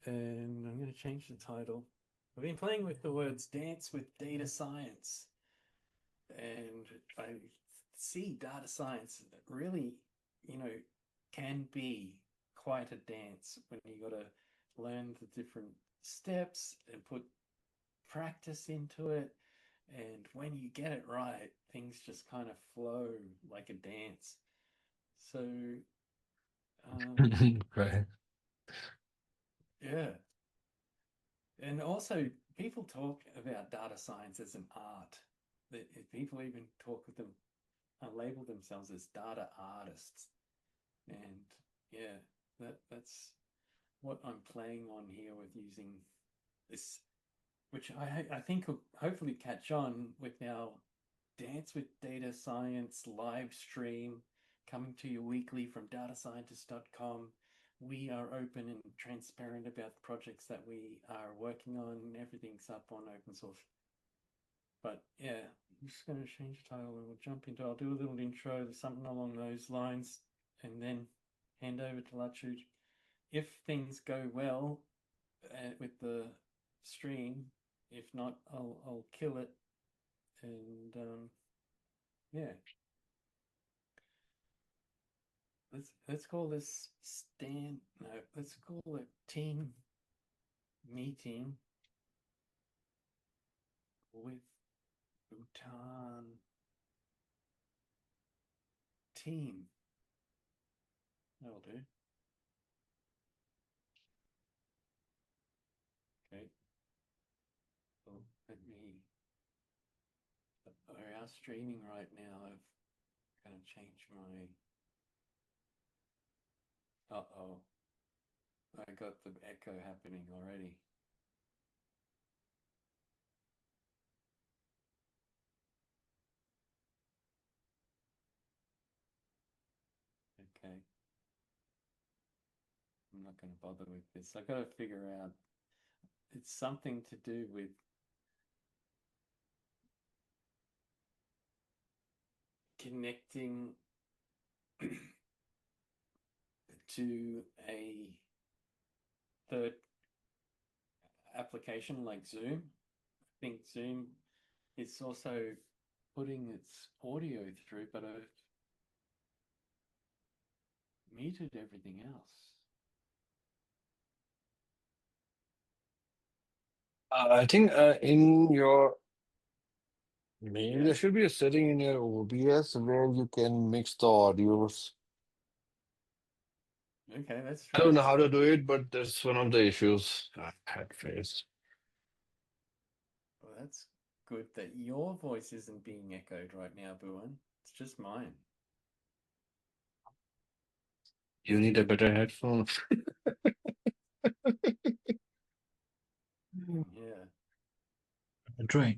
and I'm going to change the title. I've been playing with the words dance with data science, and I see data science really, can be quite a dance when you got to learn the different steps and put practice into it. And when you get it right, things just kind of flow like a dance. So, Right. yeah. And also, people talk about data science as an art. People even talk with them, label themselves as data artists. And yeah, that's what I'm playing on here with using this, which I think will hopefully catch on with our Dance with Data Science live stream coming to you weekly from datascientist.com. We are open and transparent about the projects that we are working on. Everything's up on open source. But yeah, I'm just going to change the title and we'll jump into. I'll do a little intro, something along those lines, and then hand over to Lachu. If things go well with the stream, if not, I'll kill it. And yeah, let's call this let's call it team meeting with Bhutan team. That'll do. Okay. Well, let me. We are streaming right now. I'm gonna change my. Uh-oh. I got the echo happening already. Okay. I'm not going to bother with this. I got to figure out. It's something to do with connecting to a third application like Zoom. I think Zoom is also putting its audio through, but I've muted everything else. I think in your maybe Yeah. there should be a setting in your OBS where you can mix the audios. Okay, let's I try don't know that. how to do it, but that's one of the issues I had faced. Well, that's good that your voice isn't being echoed right now, Buan. It's just mine. You need a better headphone. Yeah. Troy,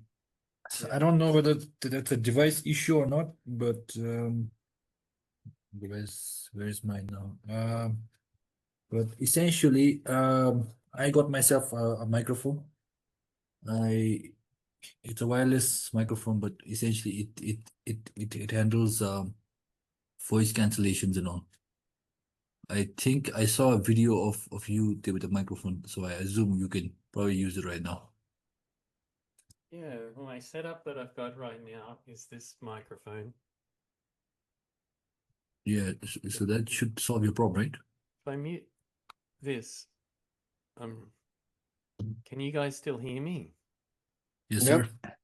Yeah. I don't know whether that's a device issue or not, but where is mine now? But essentially, I got myself a microphone. I It's a wireless microphone, but essentially it handles voice cancellations and all. I think I saw a video of you there with a microphone, so I assume you can probably use it right now. Yeah. Well, my setup that I've got right now is this microphone. Yeah, so that should solve your problem, right? If I mute this, can you guys still hear me? Yes, Yep. sir.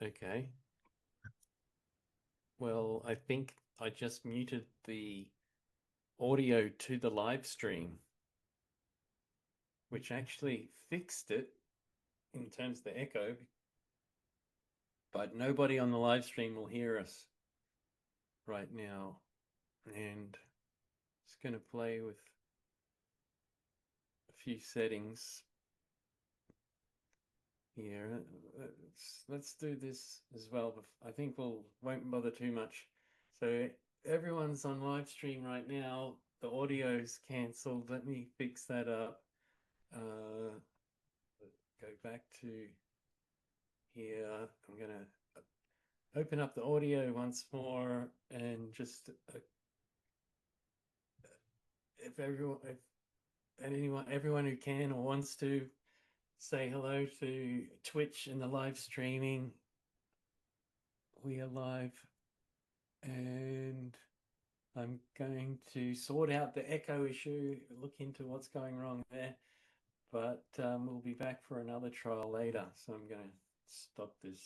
Okay. Well, I think I just muted the audio to the live stream, which actually fixed it in terms of the echo, but nobody on the live stream will hear us right now. And it's going to play with a few settings here. Let's do this as well. I think won't bother too much. So everyone's on live stream right now. The audio's cancelled. Let me fix that up. Go back to here. I'm gonna open up the audio once more and just if everyone who can or wants to, say hello to Twitch and the live streaming. We are live, and I'm going to sort out the echo issue, look into what's going wrong there, but we'll be back for another trial later. So I'm going to stop this.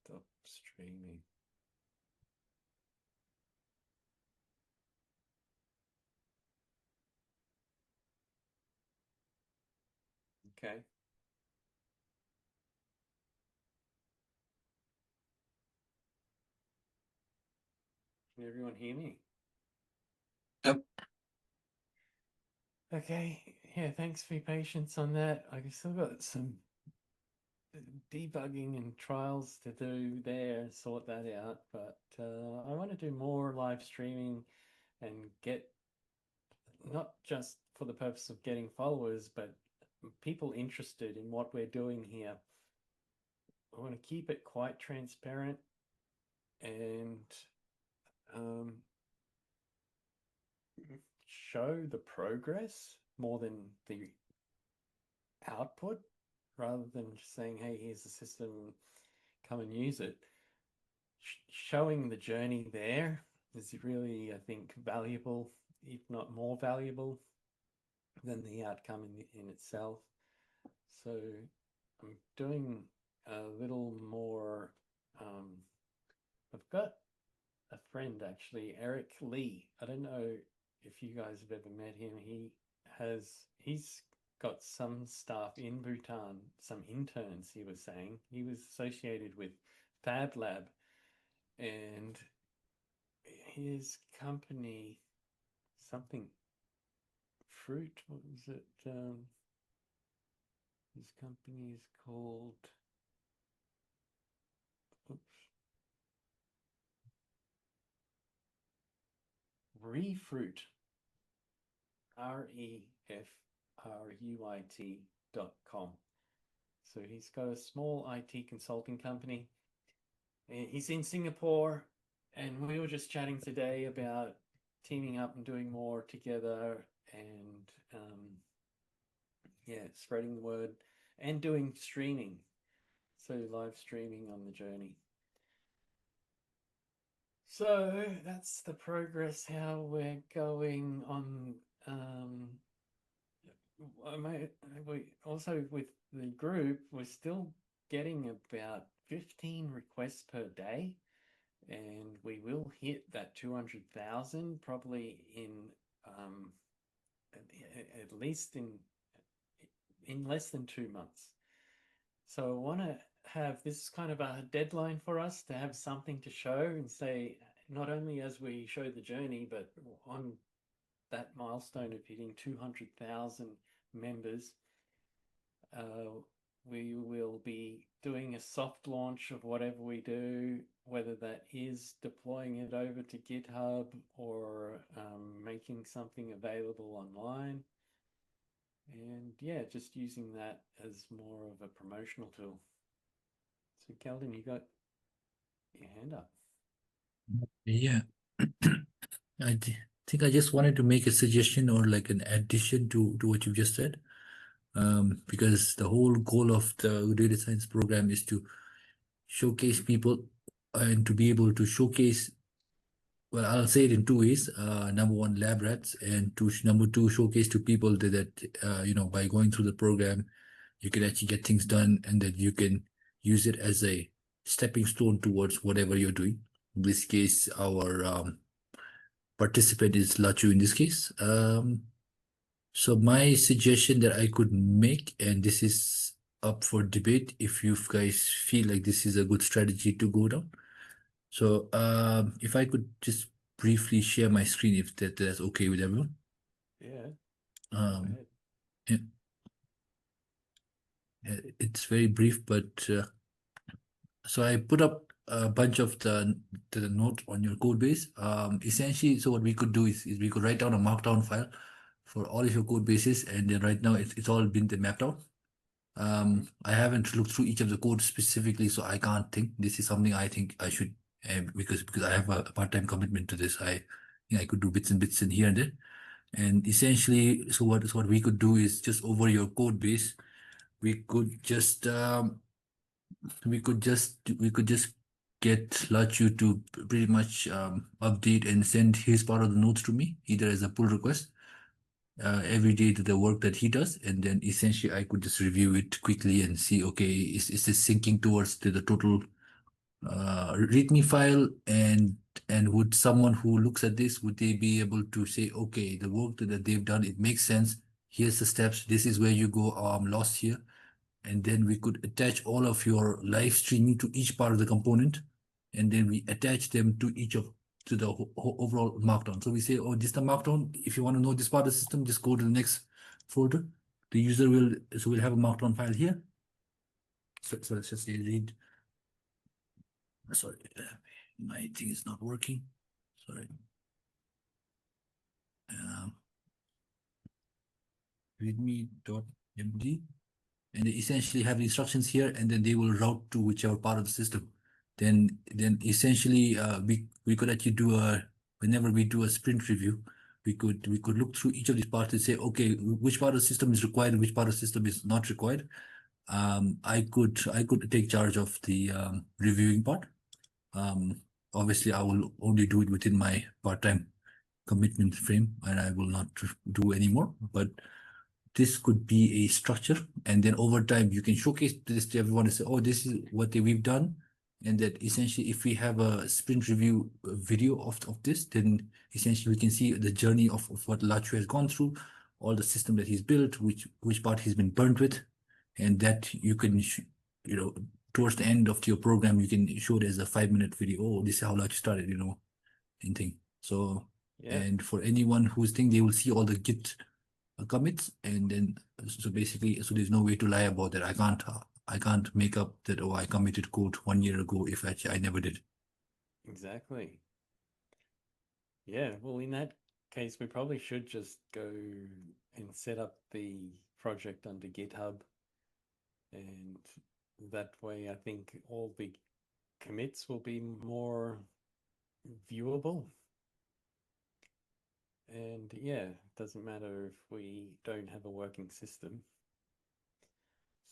Stop streaming. Okay. Can everyone hear me? Yep. Okay. Yeah, thanks for your patience on that. I've still got some debugging and trials to do there, sort that out. But I want to do more live streaming and get, not just for the purpose of getting followers, but people interested in what we're doing here. I want to keep it quite transparent and show the progress more than the output, rather than just saying, hey, here's the system, come and use it. Showing the journey there is really, I think, valuable, if not more valuable than the outcome in itself. So I'm doing a little more. I've got a friend, actually, Eric Lee. I don't know if you guys have ever met him. He's got some staff in Bhutan, some interns, he was saying. He was associated with Fab Lab, and his company, something fruit, what was it? His company is called, oops, Refruit, REFRUIT.com. So he's got a small IT consulting company. He's in Singapore, and we were just chatting today about teaming up and doing more together, and yeah, spreading the word and doing streaming. So live streaming on the journey. So that's the progress, how we're going on. Also with the group, we're still getting about 15 requests per day, and we will hit that 200,000 probably in at least in less than 2 months. So I want to have this kind of a deadline for us to have something to show and say, not only as we show the journey, but on that milestone of hitting 200,000 members, we will be doing a soft launch of whatever we do, whether that is deploying it over to GitHub or making something available online. And yeah, just using that as more of a promotional tool. So Kelden, you got your hand up. Yeah. I think I just wanted to make a suggestion or like an addition to what you just said. Because the whole goal of the data science program is to showcase people and to be able to showcase, well, I'll say it in two ways. Number one, lab rats, and number two, showcase to people that by going through the program, you can actually get things done and that you can use it as a stepping stone towards whatever you're doing. In this case, our participant is Lachu in this case. So my suggestion that I could make, and this is up for debate if you guys feel like this is a good strategy to go down. So if I could just briefly share my screen, if that's okay with everyone. Yeah. Um, yeah. It's very brief, but so I put up a bunch of the note on your code base. Essentially, so what we could do is we could write down a markdown file for all of your code bases, and then right now it's all been mapped out. I haven't looked through each of the codes specifically, so I can't think. This is something I think I should because I have a part-time commitment to this. I could do bits and bits in here and there. And essentially, so what we could do is just over your code base, we could just get Lachu to pretty much update and send his part of the notes to me, either as a pull request every day to the work that he does, and then essentially I could just review it quickly and see, okay, is this syncing towards the total README file, and would someone who looks at this, would they be able to say, okay, the work that they've done, it makes sense. Here's the steps. This is where you go. Oh, I'm lost here. And then we could attach all of your live streaming to each part of the component, and then we attach them to each of to the overall markdown. So we say, oh, this is the markdown. If you want to know this part of the system, just go to the next folder. The user will, so we'll have a markdown file here. So let's just say read. Sorry, my thing is not working. Sorry. Readme.md, and they essentially have the instructions here, and then they will route to whichever part of the system. Then essentially we could actually do whenever we do a sprint review, we could look through each of these parts and say, okay, which part of the system is required and which part of the system is not required. I could take charge of the reviewing part. Obviously I will only do it within my part-time commitment frame, and I will not do anymore, but this could be a structure, and then over time you can showcase this to everyone and say, oh, this is what we've done. And that essentially, if we have a sprint review video of this, then essentially we can see the journey of what Lachu has gone through, all the system that he's built, which part he's been burnt with, and that you can towards the end of your program, you can show it as a 5-minute video. Oh, this is how Lachu started, anything. So Yeah. and for anyone who's thinking, they will see all the Git commits, and then so basically, so there's no way to lie about that. I can't make up that, oh, I committed code 1 year ago if actually I never did. Exactly. Yeah, well, in that case, we probably should just go and set up the project under GitHub, and that way I think all the commits will be more viewable. And yeah, it doesn't matter if we don't have a working system.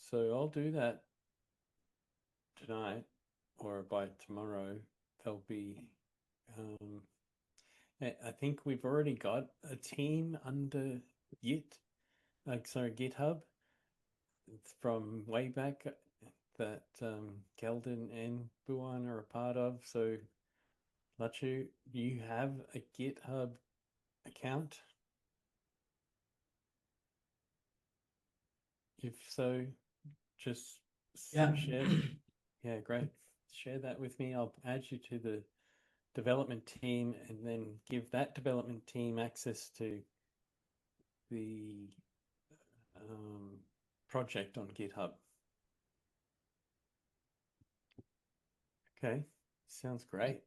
So I'll do that tonight, or by tomorrow. There'll be I think we've already got a team under GitHub. It's from way back that Kelden and Buan are a part of. So Lachu, do you have a GitHub account? If so, just Yeah. share. Yeah, great. Share that with me. I'll add you to the development team, and then give that development team access to the project on GitHub. Okay, sounds great.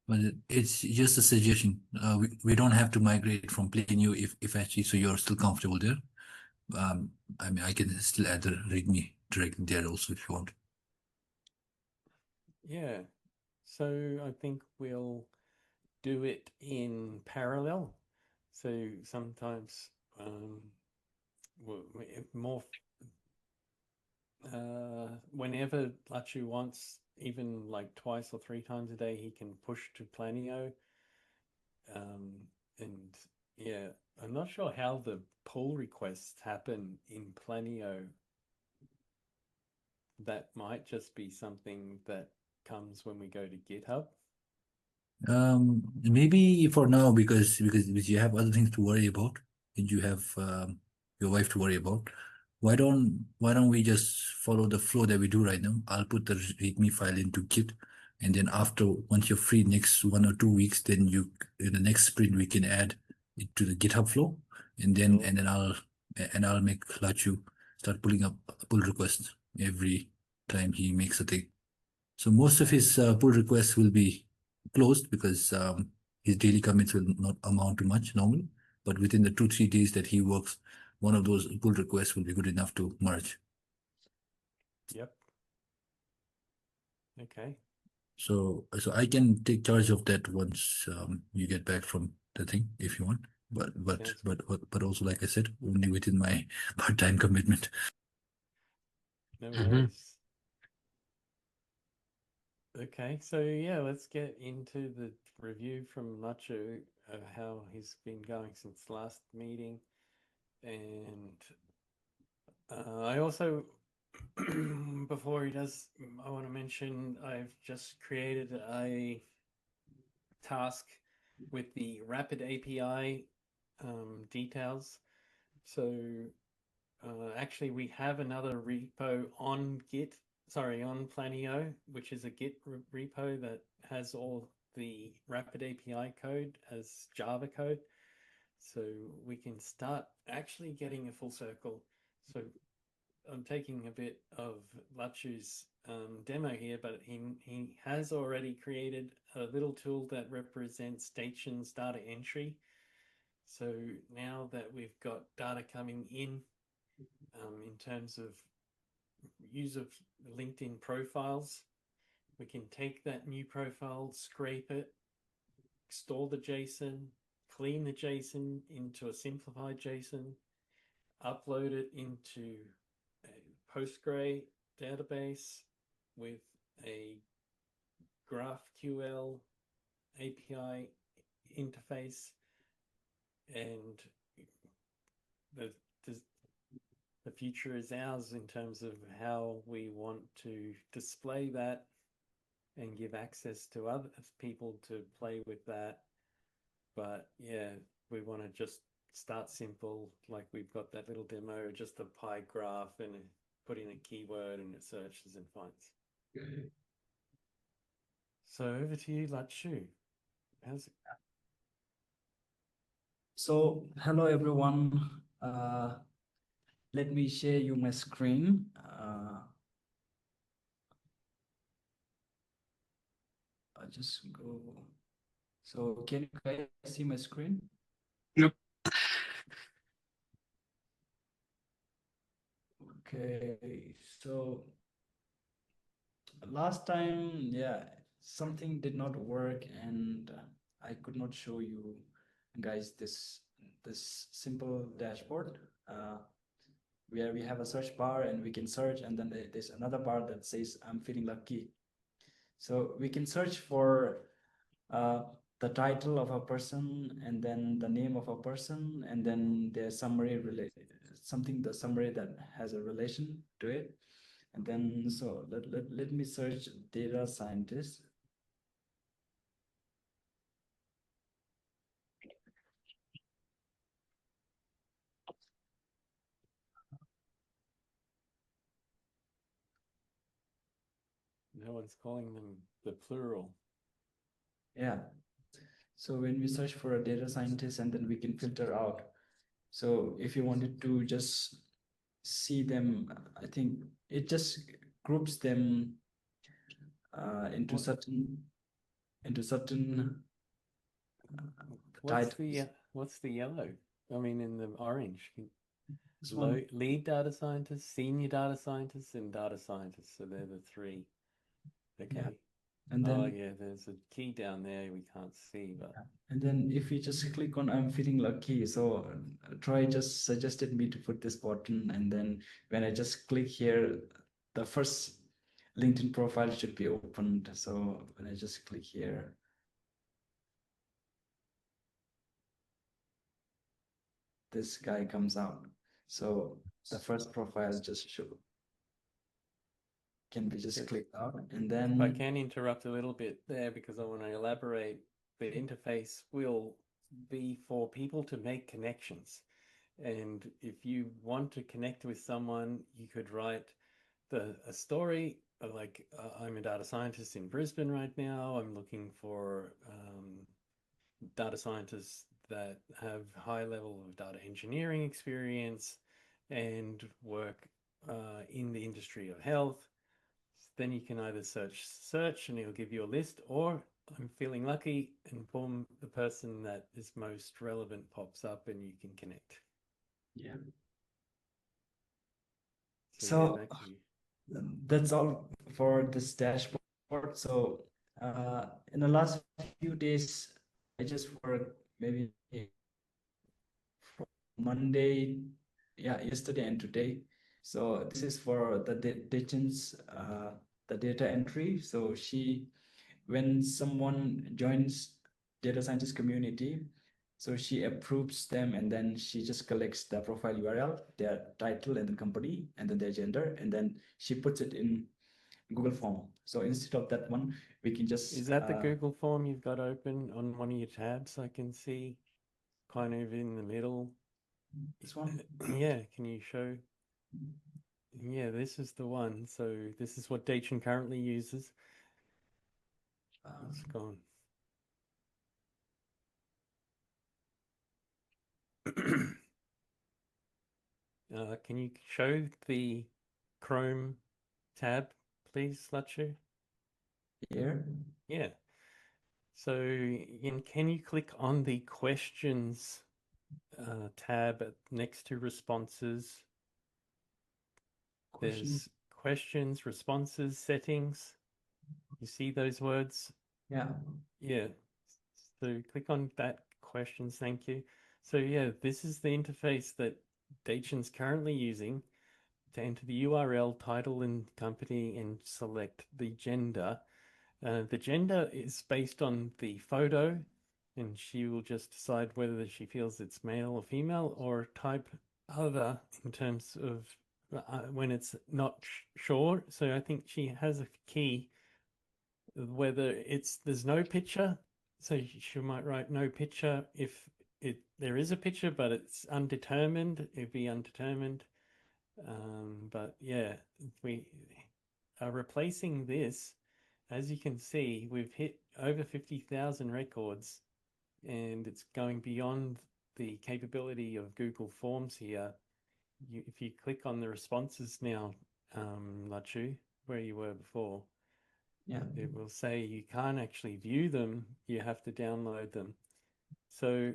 But it's just a suggestion. We don't have to migrate from Planio if actually, so you're still comfortable there. I mean, I can still add the README directly there also if you want. Yeah, so I think we'll do it in parallel. So sometimes more whenever Lachu wants, even like twice or 3 times a day, he can push to Planio. And yeah, I'm not sure how the pull requests happen in Planio. That might just be something that comes when we go to GitHub. Maybe for now, because you have other things to worry about, and you have your wife to worry about. Why don't we just follow the flow that we do right now? I'll put the README file into Git, and then once you're free next 1 or 2 weeks, then in the next sprint we can add it to the GitHub flow, and then Sure. I'll make Lachu start pulling up pull requests every time he makes a thing. So most of his pull requests will be closed because his daily commits will not amount to much normally. But within the 2-3 days that he works, one of those pull requests will be good enough to merge. Yep. Okay. So I can take charge of that once you get back from the thing if you want. But also, like I said, only within my part-time commitment. No Mhm. worries. Okay, so yeah, let's get into the review from Lachu, how he's been going since last meeting. And I also, before he does, I want to mention I've just created a task with the Rapid API details. So actually, we have another repo on on Planio, which is a Git repo that has all the Rapid API code as Java code. So we can start actually getting a full circle. So I'm taking a bit of Lachu's demo here, but he has already created a little tool that represents stations data entry. So now that we've got data coming in terms of use of LinkedIn profiles, we can take that new profile, scrape it, store the JSON, clean the JSON into a simplified JSON, upload it into a Postgre database with a GraphQL API interface, and the, the future is ours in terms of how we want to display that and give access to other people to play with that. But yeah, we want to just start simple, like we've got that little demo, just a pie graph, and put in a keyword and it searches and finds. So over to you, Lachu. How's it? So hello everyone. Let me share you my screen. I'll just go. So can you guys see my screen? Yep. Okay, so last time, yeah, something did not work and I could not show you guys this simple dashboard where we have a search bar and we can search, and then there's another bar that says I'm feeling lucky. So we can search for the title of a person and then the name of a person and then their summary related something, the summary that has a relation to it. And then so let me search data scientist. No one's calling them the plural. Yeah, so when we search for a data scientist and then we can filter out. So if you wanted to just see them, I think it just groups them into certain titles. What's the yellow? I mean, in the orange. This one, Lead data scientist, senior data scientist, and data scientist. So they're the three. Okay. yeah. And then, oh yeah, there's a key down there we can't see, but and then if you just click on I'm feeling lucky, so Troy just suggested me to put this button, and then when I just click here, the first LinkedIn profile should be opened. So when I just click here, this guy comes out. So the first profile just can be just clicked out, and then if I can interrupt a little bit there because I want to elaborate. The interface will be for people to make connections. And if you want to connect with someone, you could write a story like I'm a data scientist in Brisbane right now. I'm looking for data scientists that have high level of data engineering experience and work in the industry of health. Then you can either search and it'll give you a list, or I'm feeling lucky, and boom, the person that is most relevant pops up and you can connect. yeah. So yeah, back to you. That's all for this dashboard. So In the last few days, I just worked maybe from Monday, yeah, yesterday and today. So this is for the Diction's the data entry. So when someone joins data scientist community, so she approves them and then she just collects the profile URL, their title and the company, and then their gender, and then she puts it in Google form. So instead of that one, we can just Is that the Google form you've got open on one of your tabs? I can see kind of in the middle. this one. Yeah, can you show? Yeah, this is the one. So this is what Dachin currently uses. It's gone. Can you show the Chrome tab, please, Lachu? Here. Yeah. So can you click on the questions tab next to responses? There's questions, responses, settings. You see those words? Yeah. Yeah. So click on that questions. Thank you. So yeah, this is the interface that Dachin's currently using to enter the URL, title, and company, and select the gender. The gender is based on the photo, and she will just decide whether she feels it's male or female, or type other in terms of when it's not sure. So I think she has a key whether there's no picture. So she might write no picture if there is a picture, but it's undetermined. It'd be undetermined. But yeah, we are replacing this. As you can see, we've hit over 50,000 records, and it's going beyond the capability of Google Forms here. If you click on the responses now, Lachu, where you were before, Yeah. it will say you can't actually view them, you have to download them. So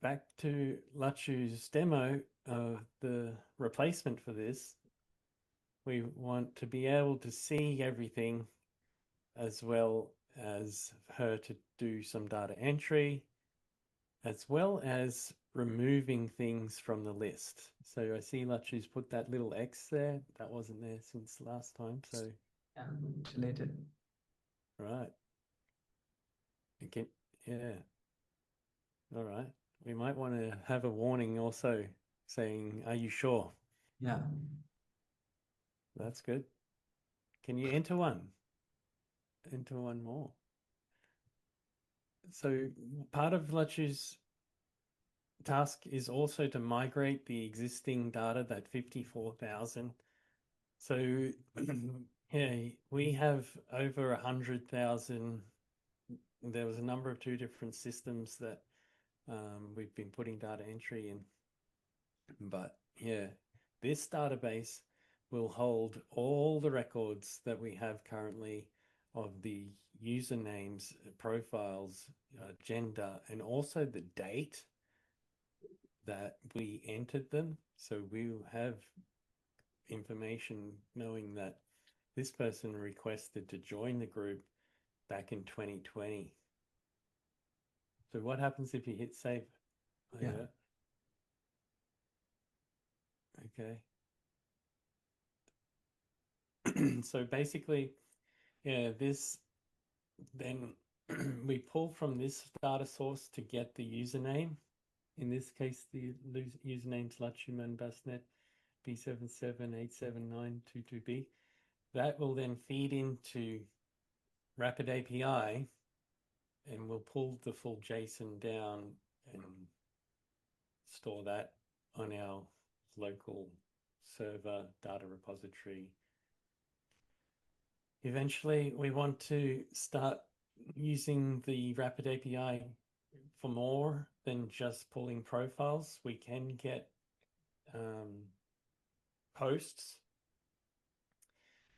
back to Lachu's demo, the replacement for this, we want to be able to see everything, as well as her to do some data entry, as well as removing things from the list. So I see Lachu's put that little X there. That wasn't there since last time. So Yeah. Related. right. Okay. Yeah. All right. We might want to have a warning also saying, are you sure? Yeah. That's good. Can you enter one? Enter one more. So part of Lachu's task is also to migrate the existing data, that 54,000. So yeah, we have over 100,000. There was a number of two different systems that we've been putting data entry in. But yeah, this database will hold all the records that we have currently of the usernames, profiles, gender, and also the date that we entered them. So we will have information knowing that this person requested to join the group back in 2020. So what happens if you hit save? Oh, Yeah. Okay. So basically, yeah, this then we pull from this data source to get the username. In this case, the username's Lachu Man Basnet B7787922B. That will then feed into Rapid API, and we'll pull the full JSON down and store that on our local server data repository. Eventually, we want to start using the Rapid API for more than just pulling profiles. We can get posts.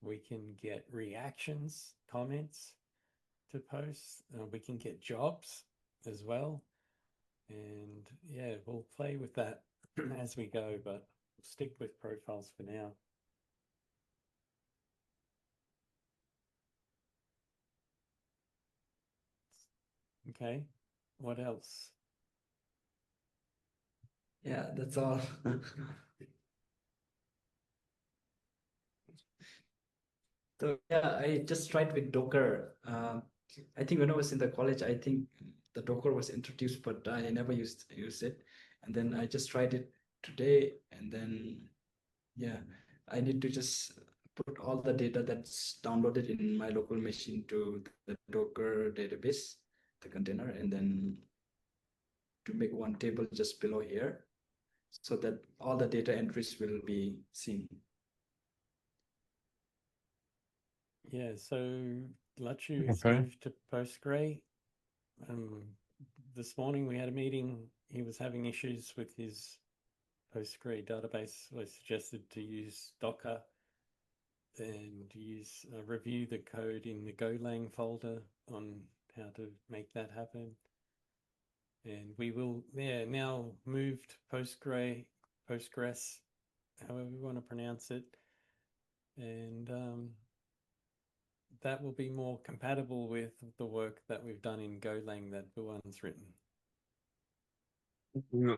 We can get reactions, comments to posts. We can get jobs as well. And yeah, we'll play with that as we go, but we'll stick with profiles for now. Okay. What else? Yeah, that's all. So yeah, I just tried with Docker. I think when I was in the college, I think the Docker was introduced, but I never used it. And then I just tried it today, and then yeah, I need to just put all the data that's downloaded in my local machine to the Docker database, the container, and then to make one table just below here, so that all the data entries will be seen. Yeah, so Lachu has Okay. moved to Postgre. This morning we had a meeting. He was having issues with his Postgre database. I suggested to use Docker and use review the code in the Golang folder on how to make that happen. And we will now moved Postgres, however you want to pronounce it, and that will be more compatible with the work that we've done in Golang that Buan's written. Yeah.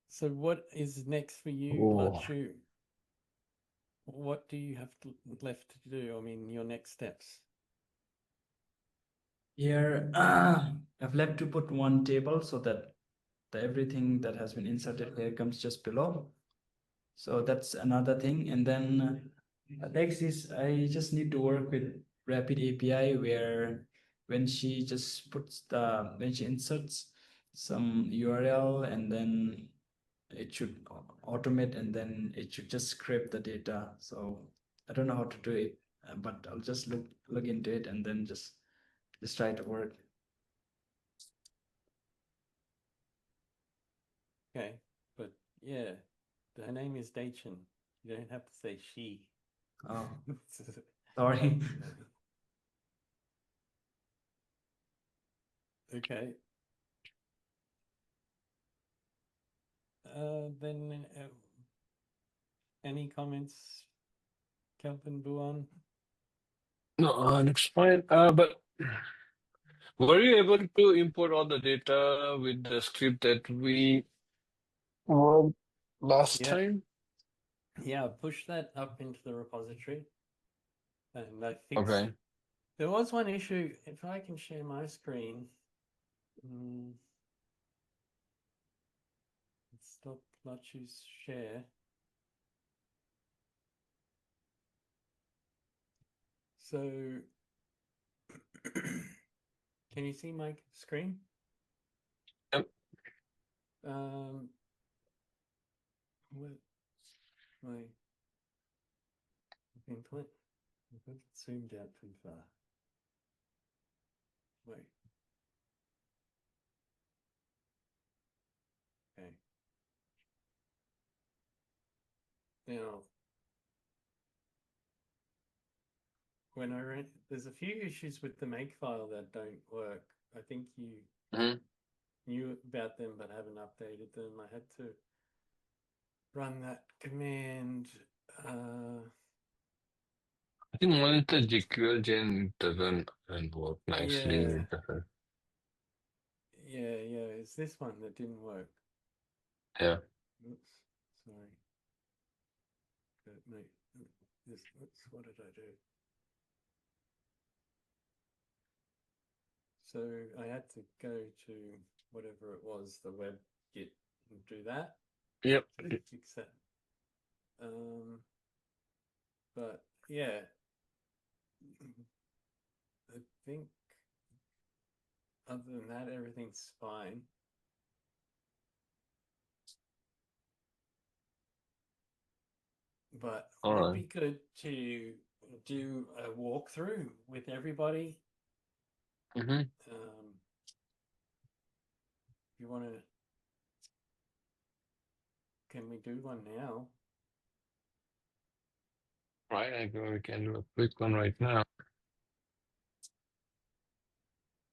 So what is next for you, Oh. Lachu? What do you have left to do? I mean, your next steps. Here, I've left to put one table so that everything that has been inserted here comes just below. So that's another thing. And then next is I just need to work with Rapid API, where when she just when she inserts some URL, and then it should automate, and then it should just scrape the data. So I don't know how to do it, but I'll just look into it and then just try to work. Okay, but yeah, her name is Dachin. You don't have to say she. Oh, sorry. Okay. Then any comments, Kelvin Buan? No, that's fine. But were you able to import all the data with the script that we wrote last Yeah. time? Yeah, push that up into the repository. And I fixed Okay. it. There was one issue. If I can share my screen. Stop Lachu's share. So, can you see my screen? Yep. What my input? I think it zoomed out too far. Wait. Okay. Now, when I ran, there's a few issues with the makefile that don't work. I think you Mhm. knew about them but haven't updated them. I had to run that command. I think monitor GQL gen doesn't work nicely Yeah, with the yeah. It's this one that didn't work. yeah. Oops, sorry. Mate, what did I do? So I had to go to whatever it was, the web git, and do that. Yep. To fix that. But yeah, I think other than that, everything's fine. But All would right. be good to do a walkthrough with everybody. Mm-hmm. If you want to, can we do one now? Right, we can do a quick one right now.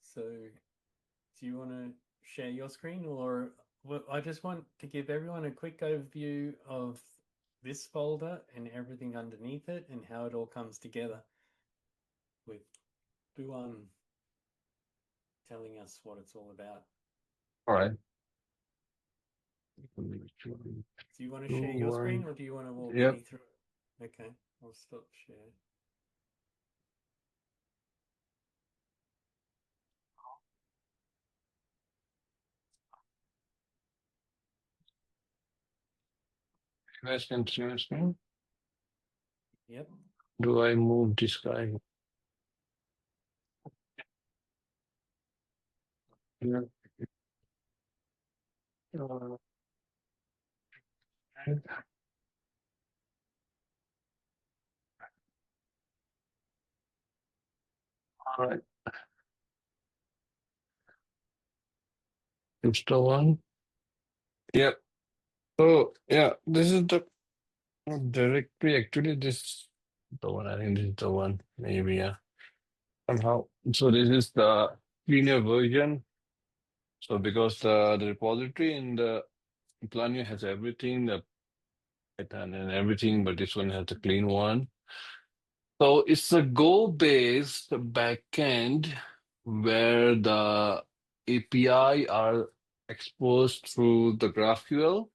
So, do you want to share your screen, or well, I just want to give everyone a quick overview of this folder and everything underneath it and how it all comes together with do telling us what it's all about. All right. Do you want to share your screen or do you want to walk Yep. me through it? Okay, I'll stop share. Investment. Yep. Do I move this guy? Yeah. All right. It's the one. Yep. So yeah, this is the directory. Actually, this is the one. I think this is the one. Maybe yeah. Somehow. So this is the cleaner version. So because the repository in the Planio has everything, the Python and everything, but this one has the clean one. So it's a Go-based backend where the API are exposed through the GraphQL.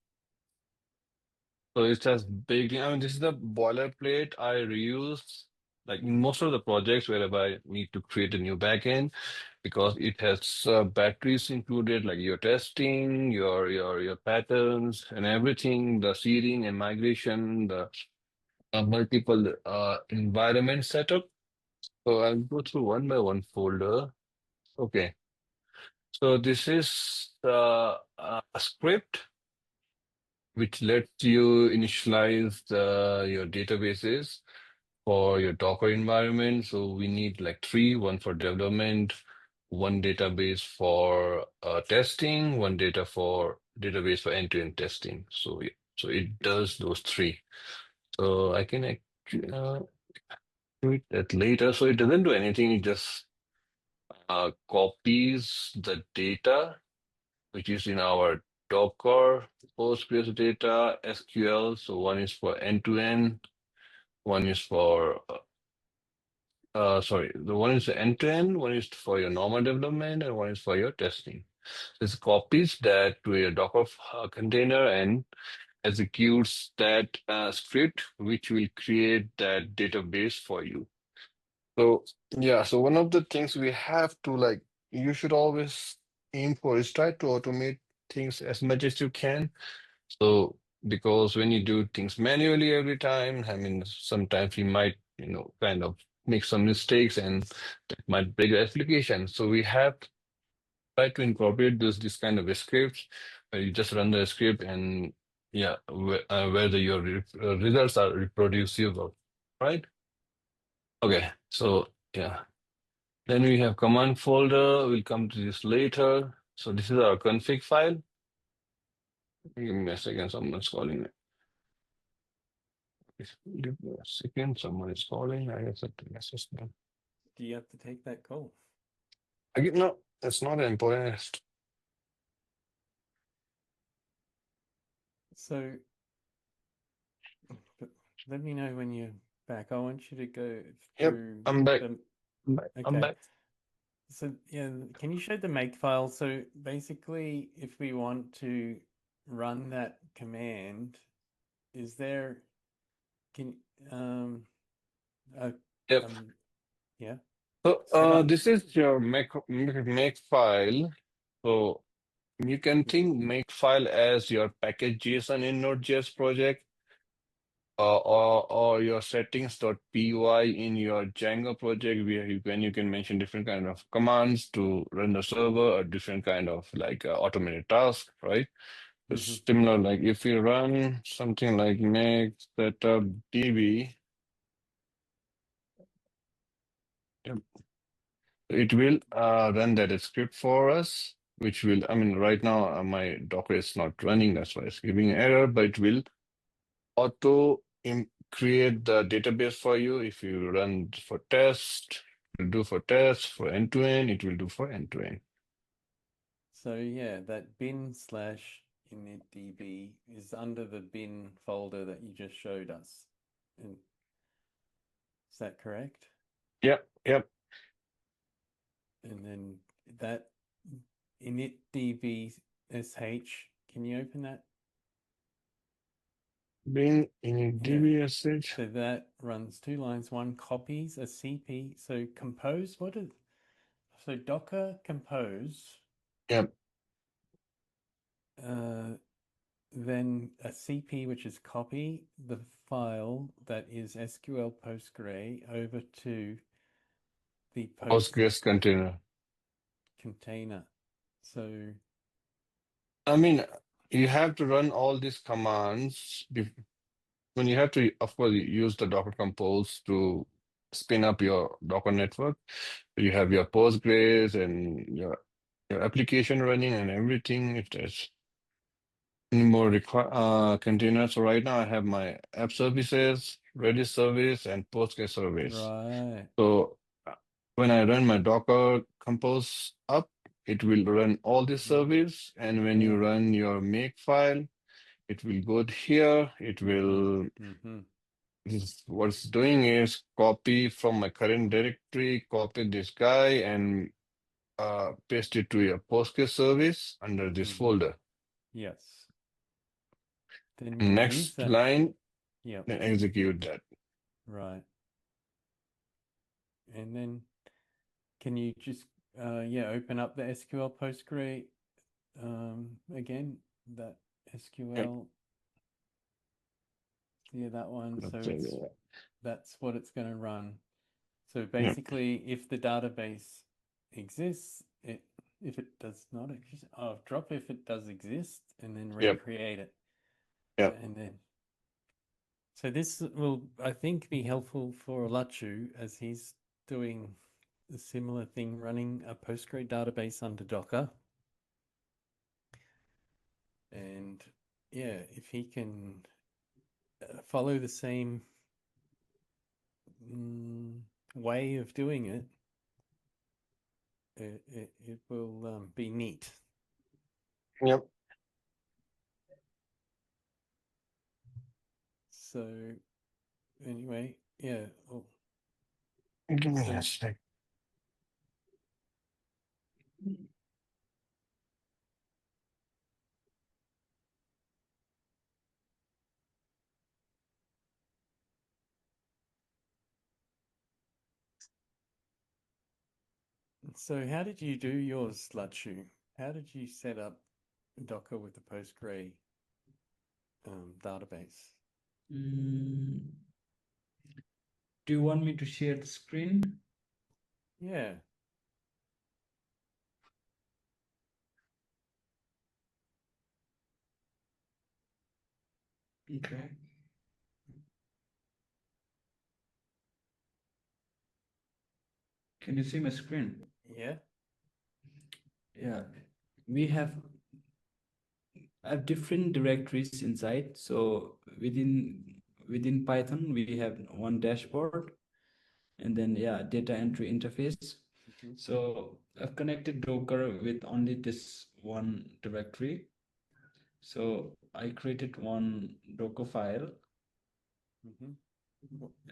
So it has big, I mean, this is the boilerplate I reuse like in most of the projects wherever I need to create a new backend because it has batteries included, like your testing, your patterns and everything, the seeding and migration, the multiple environment setup. So I'll go through one by one folder. Okay. So this is a script which lets you initialize your databases for your Docker environment. So we need like three, one for development, one database for testing, one database for end-to-end testing. So yeah, so it does those three. So I can actually do it that later. So it doesn't do anything. It just copies the data, which is in our Docker, Postgres data, SQL. So one is for end-to-end, one is for sorry, the one is end-to-end, one is for your normal development, and one is for your testing. So it copies that to a Docker container and executes that script, which will create that database for you. So yeah, so one of the things we have to like, you should always aim for is try to automate things as much as you can. So because when you do things manually every time, I mean, sometimes you might, kind of make some mistakes and that might break the application. So we have tried to incorporate this kind of a scripts where you just run the script and yeah, whether your results are reproducible, right? Okay, so yeah. Then we have command folder. We'll come to this later. So this is our config file. Give me a second, someone's calling me. Give me a second, someone is calling. I guess I have to message them. Do you have to take that call? No, that's not important. So let me know when you're back. I want you to go Yep, through I'm back. the I'm okay. back. So yeah, can you show the make file? So basically, if we want to run that command, is there can uh, Yep. yeah, So setup. this is your make file. So you can think make file as your package.json in Node.js project. Or your settings.py in your Django project where you can mention different kind of commands to run the server or different kind of like automated task, right? It's similar, like if you run something like make setup db, it will run that script for us, which will, I mean, right now my Docker is not running, that's why it's giving error, but it will auto create the database for you. If you run for test, it will do for test, for end-to-end, it will do for end-to-end. So yeah, that bin slash initdb is under the bin folder that you just showed us. And is that correct? Yep, yep. and then that init dbsh. Can you open that? Being in Yeah. DBSH. So that runs two lines. One copies a CP. So compose. So Docker compose. Yep. Then a CP, which is copy the file that is SQL Postgre over to the Postgres container. container. So I mean, you have to run all these commands when you have to, of course, you use the Docker Compose to spin up your Docker network. You have your Postgres and your application running and everything. If there's any more containers, so right now I have my app services, Redis service, and Postgres service. right. So when I run my Docker Compose up, it will run all this service, and when you Yeah. run your make file, it will go here. It will. Mm-hmm. What it's doing is copy from my current directory, copy this guy, and paste it to your Postgres service under this folder. Yes. Then you use Next that. line, Yep. then execute that. Right. And then can you just open up the SQL Postgre again, that SQL. Yeah, that one. So that's what it's going to run. So basically, if the database exists, if it does not exist, drop if it does exist, and then recreate it. Yep. And then, so this will, I think, be helpful for Lachu as he's doing a similar thing, running a Postgre database under Docker. And yeah, if he can follow the same way of doing it, it will be neat. Yep. So anyway, yeah. Oh, Give me so, a sec. so how did you do yours, Lachu? How did you set up Docker with the Postgre database? Do you want me to share the screen? Yeah. Okay. Can you see my screen? Yeah. Yeah. We have different directories inside. So within Python, we have one dashboard, and then data entry interface. So I've connected Docker with only this one directory. So I created one Docker file.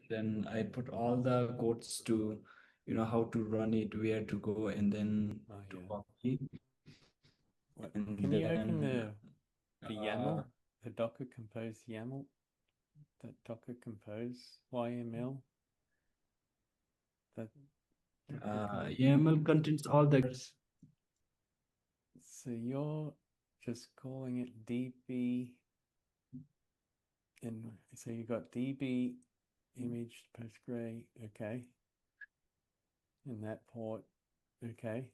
Then I put all the codes to, how to run it, where to go, and then to copy. And Can you open then, the YAML, the Docker Compose YAML, that Docker Compose YML? That YAML contains all the. So you're just calling it DB, and so you got DB image Postgre, okay, and that port, okay,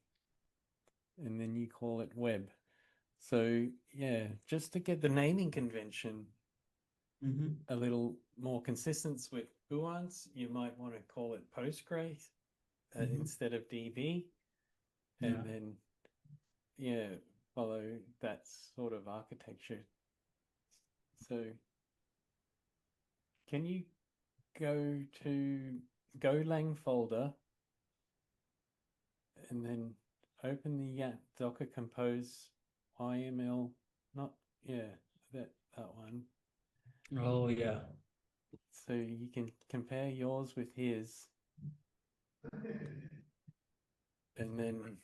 and then you call it web. So yeah, just to get the naming convention a little more consistent with Buans, you might want to call it Postgre instead of DB, and then follow that sort of architecture. So can you go to Golang folder and then open the Docker Compose YML, that one. Oh yeah. So you can compare yours with his, and then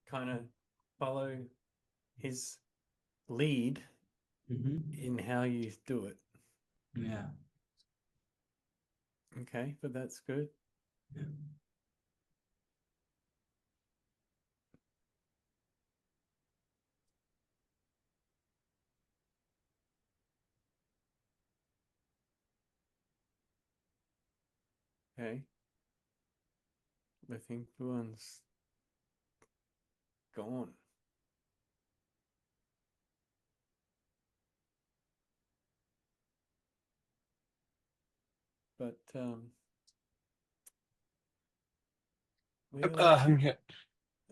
kind of follow his lead in how you do it. Yeah. Okay, but that's good. Yeah. Okay. I think the one's gone. But I'm here.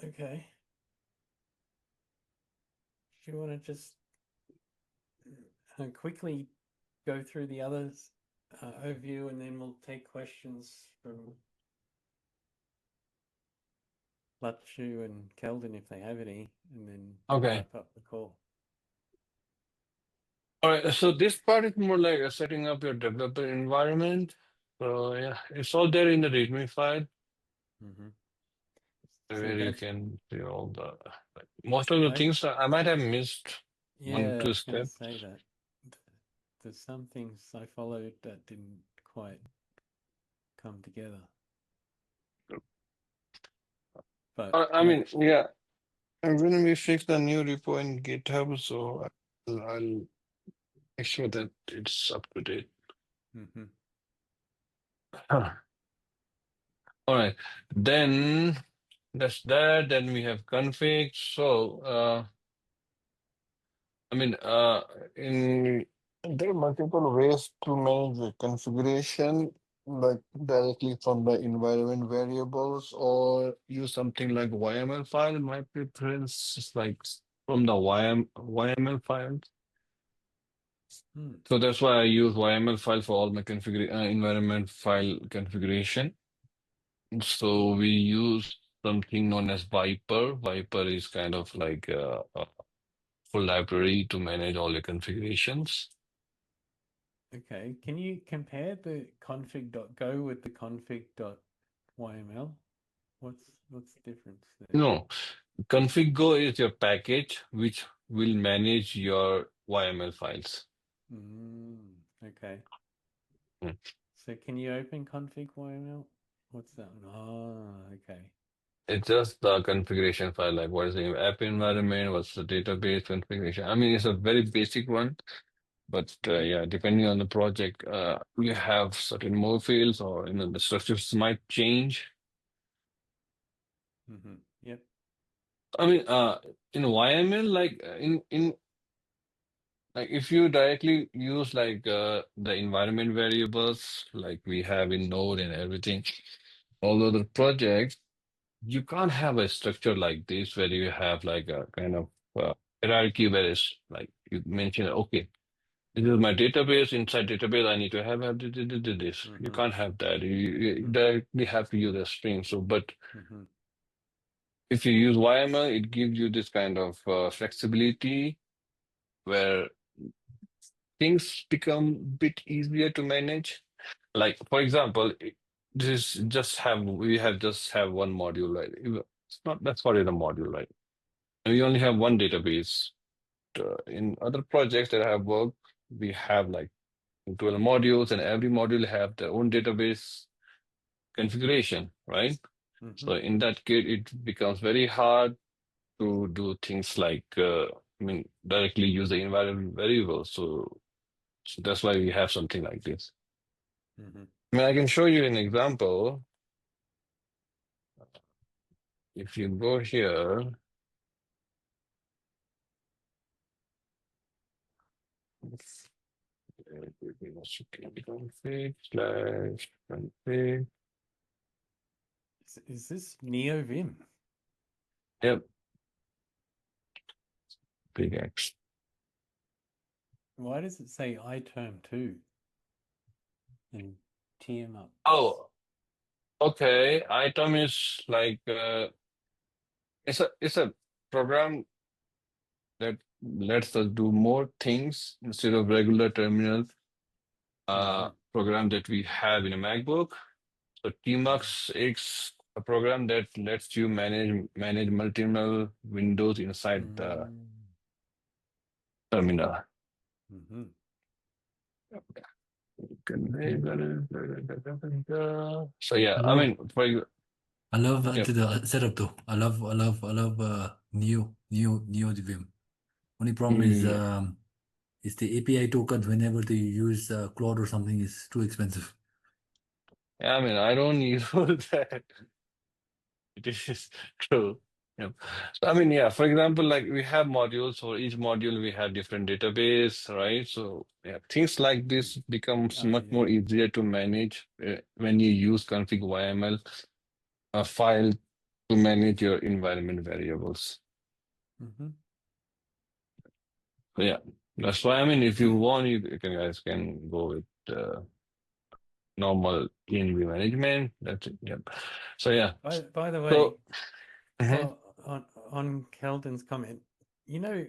okay. Do you want to just quickly go through the others overview, and then we'll take questions from Lachu and Kelden if they have any, and then Okay. wrap up the call. All right. So this part is more like setting up your developer environment. So yeah, it's all there in the README file So where you that's, can see all the most of the I, things. I might have missed one or yeah, I two was going to steps. say that. There's some things I followed that didn't quite come together. But I mean, yeah. And when we fix the new repo in GitHub, so I'll make sure that it's up to date. Huh. All right. Then that's that. Then we have config. So I mean, there are multiple ways to manage the configuration, like directly from the environment variables, or use something like YML file. My preference is like from the YML file. So that's why I use YML file for all my environment file configuration. So we use something known as Viper. Viper is kind of like a full library to manage all your configurations. okay, can you compare the config.go with the config.yml? What's the difference there? No, config.go is your package which will manage your YML files. Okay. Mm. So can you open config.yml? What's that one? Oh, okay. It's just the configuration file, like what is the app environment, what's the database configuration. I mean, it's a very basic one, but yeah, depending on the project, you have certain more fields, or the structures might change. Yep. I mean, in YML, like if you directly use the environment variables like we have in Node and everything, all other projects, you can't have a structure like this where you have like a kind of hierarchy where it's like you mentioned, okay, this is my database. Inside database, I need to have this. You can't have that. You directly have to use a string. So, but if you use YML, it gives you this kind of flexibility where things become a bit easier to manage. Like, for example, this is we have just have one module, right? It's not that's not in a module, right? And we only have one database. In other projects that I have worked, we have like 12 modules, and every module have their own database configuration, right? So in that case, it becomes very hard to do things like, directly use the environment variable. So that's why we have something like this. I mean, I can show you an example. If you go here, config/config. Is this NeoVim? Yep, big X. Why does it say iTerm2 and TM up? Oh, okay. Item is like it's a program that lets us do more things instead of regular terminal program that we have in a MacBook. So Tmux X a program that lets you manage multiple windows inside the terminal. Mm-hmm. So yeah, I Hello. mean, for you, I love yep. the setup though. I love Neo the Vim. Only problem is the API tokens whenever they use Claude or something is too expensive. Yeah, I mean, I don't use that. It is true. Yeah. So I mean, yeah, for example, like we have modules, for each module we have different database, right? So yeah, things like this becomes Oh much yeah. more easier to manage when you use config YML a file to manage your environment variables. Mm-hmm. So yeah, that's why I mean, if you want, you can guys can go with normal ENV management. That's it. Yep. So yeah. By the way, So mhm. on Kelden's comment, you know,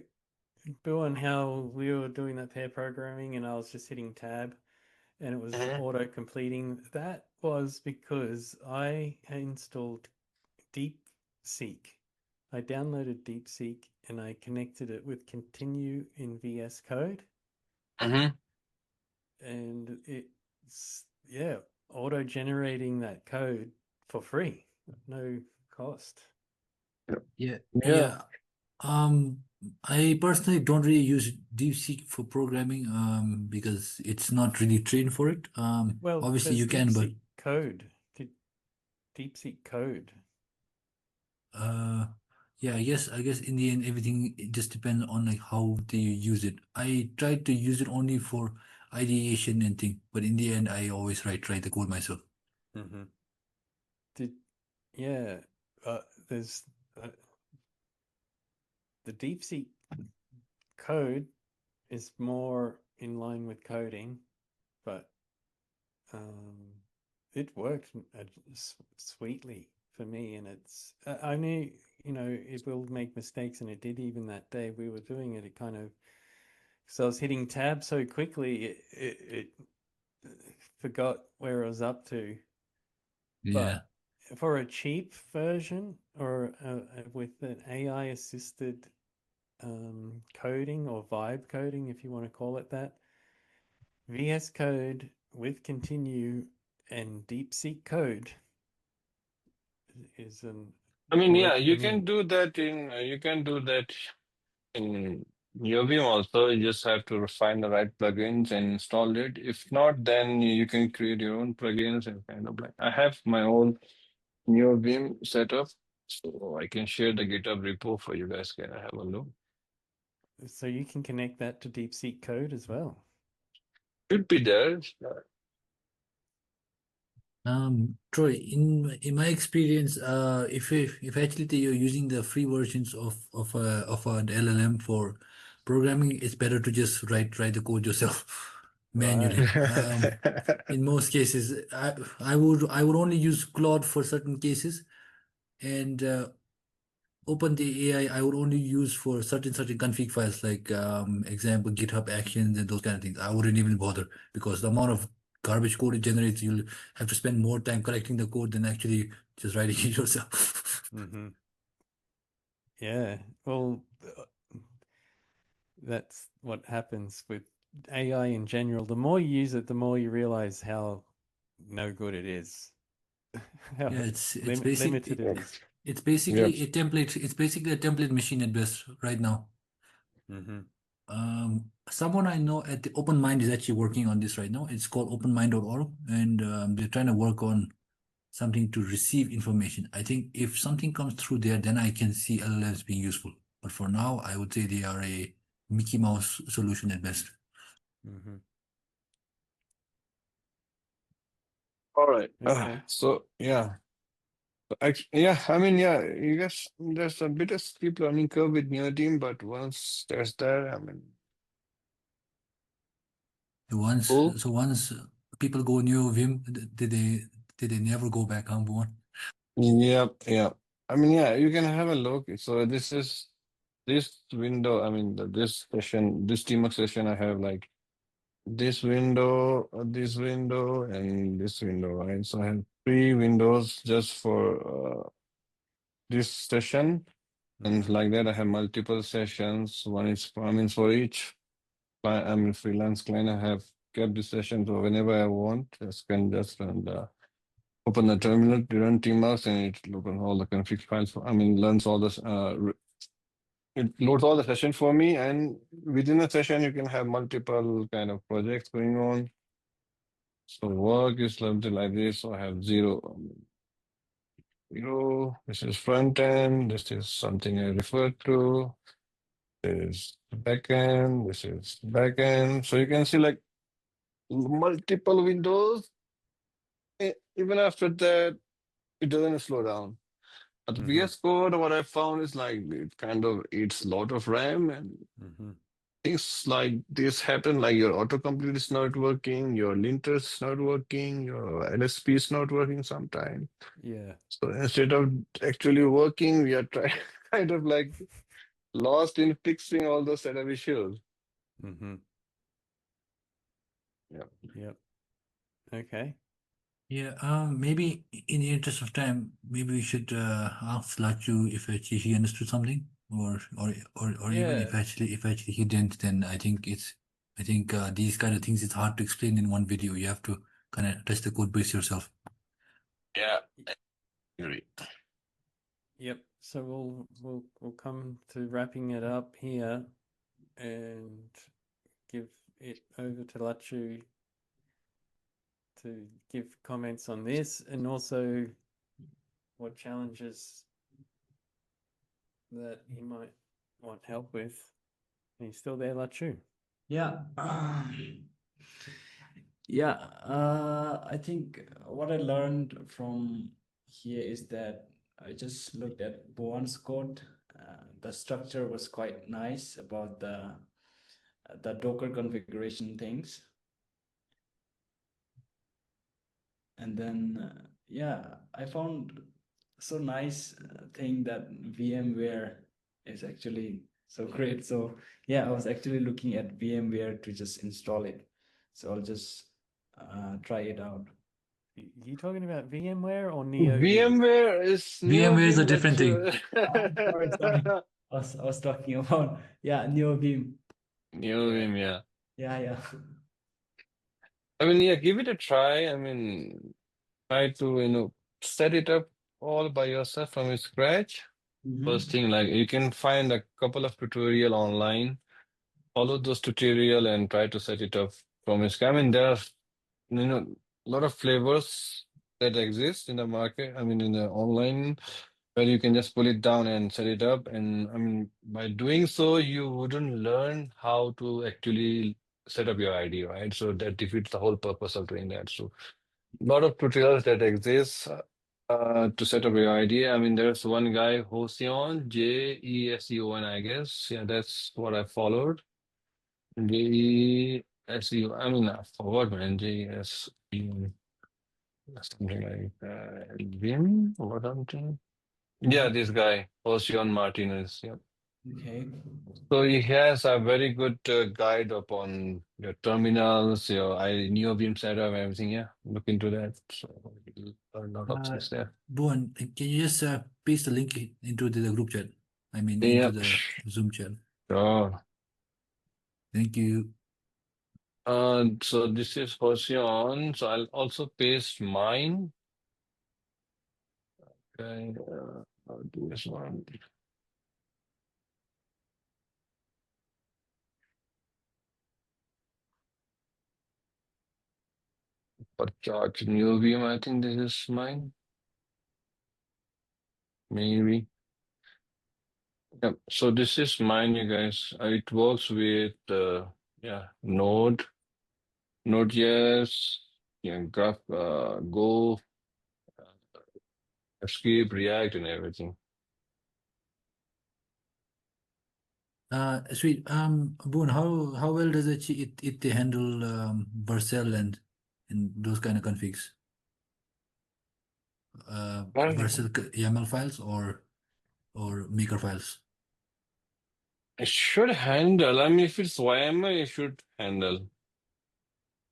Bill, and how we were doing that pair programming and I was just hitting tab and it was Mhm. auto completing. That was because I installed DeepSeek. I downloaded DeepSeek and I connected it with Continue in VS Code, Mhm. and it's auto generating that code for free, no cost. Yeah, Yeah. yeah. Um, I personally don't really use DeepSeek for programming because it's not really trained for it. Well, Obviously there's you can, but DeepSeek code. DeepSeek code. uh, yeah, I guess in the end everything it just depends on like how they use it. I tried to use it only for ideation and thing, but in the end I always write the code myself. Mm-hmm. Did yeah. There's uh, the DeepSeek code is more in line with coding, but um, it worked sweetly for me. And it's I knew, you know, it will make mistakes, and it did even that day we were doing it. It kind of, so I was hitting tab so quickly, it forgot where I was up to. Yeah. But for a cheap version or with an AI assisted coding or vibe coding, if you want to call it that, VS Code with Continue and DeepSeek Code is an I mean, yeah, worked for you me. can do that in your Vim also. You just have to find the right plugins and install it. If not, then you can create your own plugins and kind of like I have my own new Vim setup, so I can share the GitHub repo for you guys can have a look. So you can connect that to DeepSeek Code as well. Should be there. Troy, in my experience, if actually you're using the free versions of an LLM for programming, it's better to just write the code yourself Right. manually. In most cases, I would only use Claude for certain cases, and open the AI I would only use for certain config files like example GitHub Actions and those kind of things. I wouldn't even bother because the amount of garbage code it generates, you'll have to spend more time correcting the code than actually just writing it yourself. Mm-hmm. Yeah. Well, that's what happens with AI in general. The more you use it, the more you realize how no good it is, how Yeah, limited it is. it's Yep. basically a template. It's basically a template machine at best right now. Mm-hmm. Someone I know at the Open Mind is actually working on this right now. It's called openmind.org, and they're trying to work on something to receive information. I think if something comes through there, then I can see LLMs being useful. But for now, I would say they are a Mickey Mouse solution at best. Mm-hmm. All right. Okay. So yeah. Yeah, I mean, yeah, you guess there's a bit of steep learning curve with new team, but once there's there, I mean, Once, cool. so once people go new Vim, did they never go back home one? Yep, yep. I mean, yeah, you can have a look. So this window. I mean, this session, this teamwork session, I have like this window, and this window, right? So I have 3 windows just for this session. And Mhm. like that, I have multiple sessions. One is, I mean, for each freelance client, I have kept the session. So whenever I want, just can just open the terminal, run tmux, and it opens all the config files. Learns all this, it loads all the session for me. And within a session, you can have multiple kind of projects going on. So work is something like this. So I have zero. This is front end. This is something I refer to. This is backend. This is backend. So you can see like multiple windows. Even after that, it doesn't slow down. But Mhm. VS Code, what I found is like it kind of eats a lot of RAM, and Mhm. things like this happen, like your autocomplete is not working, your linter is not working, your LSP is not working sometimes. Yeah. So instead of actually working, we are trying kind of like lost in fixing all those set of issues. Mhm. Yeah. Yep. Okay. Yeah, maybe in the interest of time, maybe we should ask Lachu if actually he understood something, or even Yeah. if actually he didn't, then I think these kind of things it's hard to explain in one video. You have to kind of touch the code base yourself. Yeah. Agree. Yep. So we'll come to wrapping it up here and give it over to Lachu to give comments on this and also what challenges that he might want help with. Are you still there, Lachu? Yeah. Yeah, I think what I learned from here is that I just looked at Bowen's code. The structure was quite nice about the Docker configuration things. And then, yeah, I found so nice thing that VMware is actually so great. So yeah, I was actually looking at VMware to just install it. So I'll just try it out. You talking about VMware or NeoVim? VMware is VMware is a NeoVim different thing. lecture. Sorry. I was talking about, yeah, NeoVim. Yeah. NeoVim, yeah. Yeah. Yeah, give it a try. Try to, set it up all by yourself from scratch. First Mhm. thing, like you can find a couple of tutorial online, follow those tutorial and try to set it up from scratch. There are, a lot of flavors that exist in the market. In the online, where you can just pull it down and set it up. And by doing so, you wouldn't learn how to actually set up your ID, right? So that defeats the whole purpose of doing that. So a lot of tutorials that exist to set up your ID. There's one guy, Joseon, Jeseon, I guess. Yeah, that's what I followed. Jeseon. I forgot, man. Jeseon, something like Vim or something. Yeah, Mhm. this guy, Joseon Martinez. Yeah. Okay. So he has a very good guide upon your terminals, your NeoBeam setup, and everything. Yeah, look into that. So you'll learn a lot of Uh, things there. Bowen, can you just paste the link into the group chat? Into Yep. the Zoom chat. Sure. Thank you. So this is Joseon. So I'll also paste mine. Okay. I'll do this one. For charge NeoBeam, I think this is mine. Maybe. Yep. So this is mine, you guys. It works with Node, Node.js, Graph, Go, Escape, React, and everything. Sweet. Boone, how well does it handle Vercel and those kind of configs? Well, Vercel YAML files or maker files? it should handle. If it's YAML, it should handle.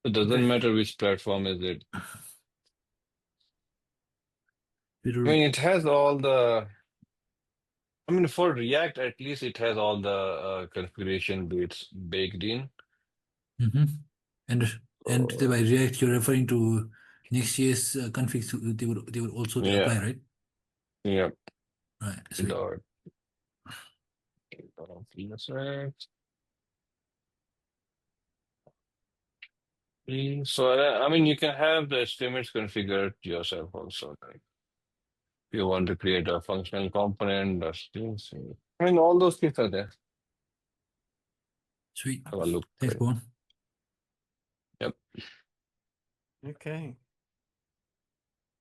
It doesn't Okay. matter which platform is it. Peter, I mean, it has all the. I mean, for React, at least it has all the configuration bits baked in. mm-hmm. And So, by React, you're referring to Next.js configs. They would also yeah, apply, right? yeah. Right. Sweet. So, I mean, you can have the estimates configured yourself also. Like, if you want to create a functional component or things. I mean, all those things are there. Sweet. Have a look. Thanks, Bon. Yep. Okay.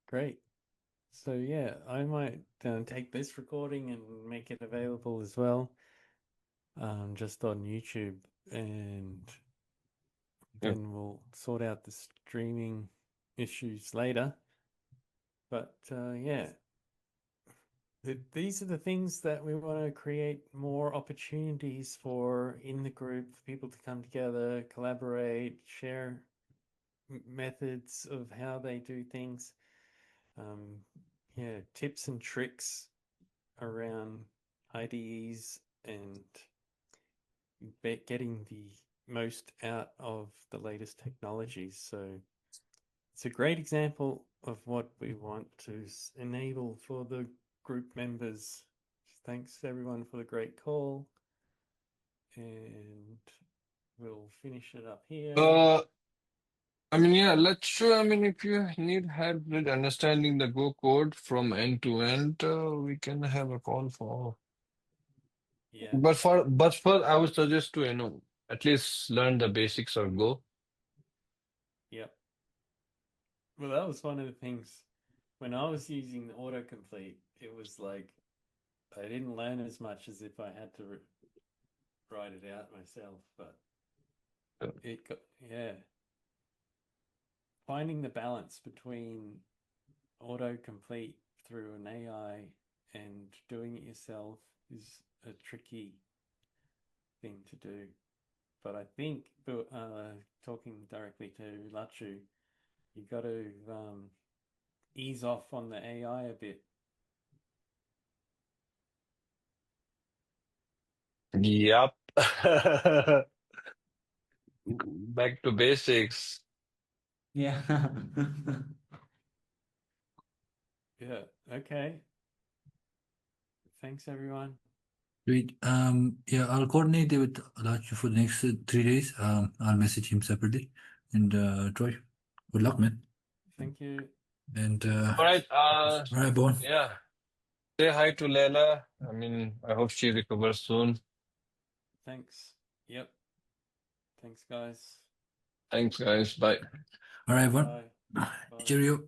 Great. So yeah, I might take this recording and make it available as well, just on YouTube, and Yep. then we'll sort out the streaming issues later. But yeah, these are the things that we want to create more opportunities for in the group, for people to come together, collaborate, share methods of how they do things. Yeah, tips and tricks around IDEs and getting the most out of the latest technologies. So it's a great example of what we want to enable for the group members. Thanks everyone for the great call, and we'll finish it up here. I mean, yeah, let's show. I mean, if you need help with understanding the Go code from end to end, we can have a call for. Yeah. But for I would suggest to at least learn the basics of Go. Yep. Well, that was one of the things when I was using the autocomplete. It was like I didn't learn as much as if I had to write it out myself, but it got, yeah. Finding the balance between autocomplete through an AI and doing it yourself is a tricky thing to do. But I think, talking directly to Lachu, you got to ease off on the AI a bit. Yep. Back to basics. Yeah. Yeah. Okay. Thanks, everyone. Sweet. Yeah, I'll coordinate it with Lachu for the next 3 days. I'll message him separately. And Troy, good luck, man. Thank you. And All right. all right, Bon. Yeah. Say hi to Leila. I mean, I hope she recovers soon. Thanks. Yep. Thanks, guys. Thanks, guys. Bye. All right, Bon. Bye. Bye. Cheerio.